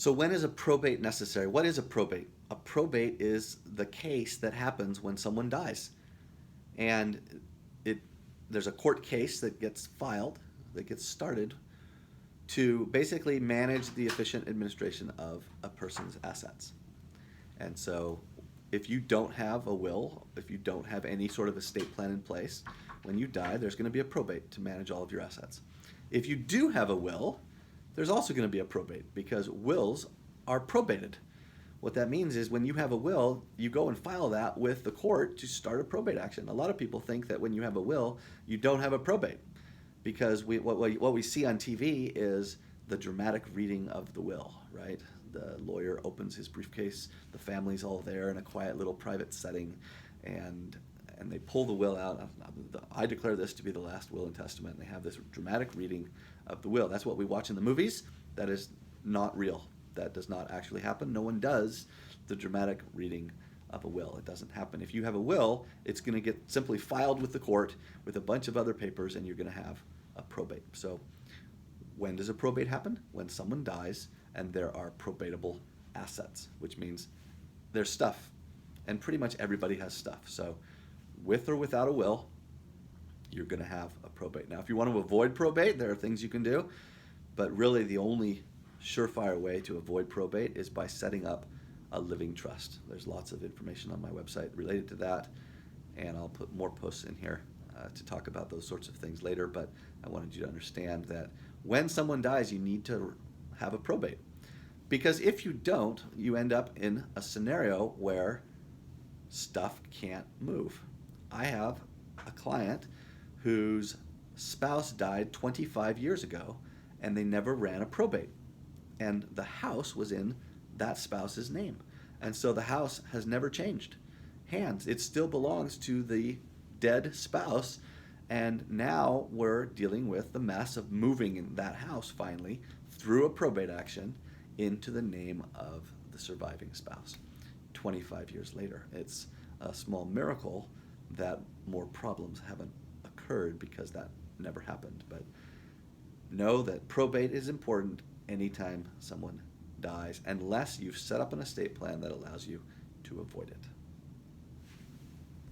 So when is a probate necessary? What is a probate? A probate is the case that happens when someone dies. And it there's a court case that gets filed, that gets started to basically manage the efficient administration of a person's assets. And so if you don't have a will, if you don't have any sort of estate plan in place, when you die, there's going to be a probate to manage all of your assets. If you do have a will, there's also going to be a probate because wills are probated. What that means is when you have a will, you go and file that with the court to start a probate action. A lot of people think that when you have a will, you don't have a probate because what we see on TV is the dramatic reading of the will, right? The lawyer opens his briefcase, the family's all there in a quiet little private setting, and they pull the will out. I declare this to be the last will and testament. And they have this dramatic reading of the will. That's what we watch in the movies. That is not real. That does not actually happen. No one does the dramatic reading of a will. It doesn't happen. If you have a will, it's going to get simply filed with the court with a bunch of other papers, and you're going to have a probate. So when does a probate happen? When someone dies and there are probatable assets, which means there's stuff. And pretty much everybody has stuff. So with or without a will, you're going to have a probate. Now, if you want to avoid probate, there are things you can do. But really the only surefire way to avoid probate is by setting up a living trust. There's lots of information on my website related to that, and I'll put more posts in here to talk about those sorts of things later, but I wanted you to understand that when someone dies, you need to have a probate. Because if you don't, you end up in a scenario where stuff can't move. I have a client whose spouse died 25 years ago, and they never ran a probate. And the house was in that spouse's name. And so the house has never changed hands. It still belongs to the dead spouse. And now we're dealing with the mess of moving in that house finally through a probate action into the name of the surviving spouse 25 years later. It's a small miracle that more problems haven't occurred because that never happened. But know that probate is important anytime someone dies, unless you've set up an estate plan that allows you to avoid it.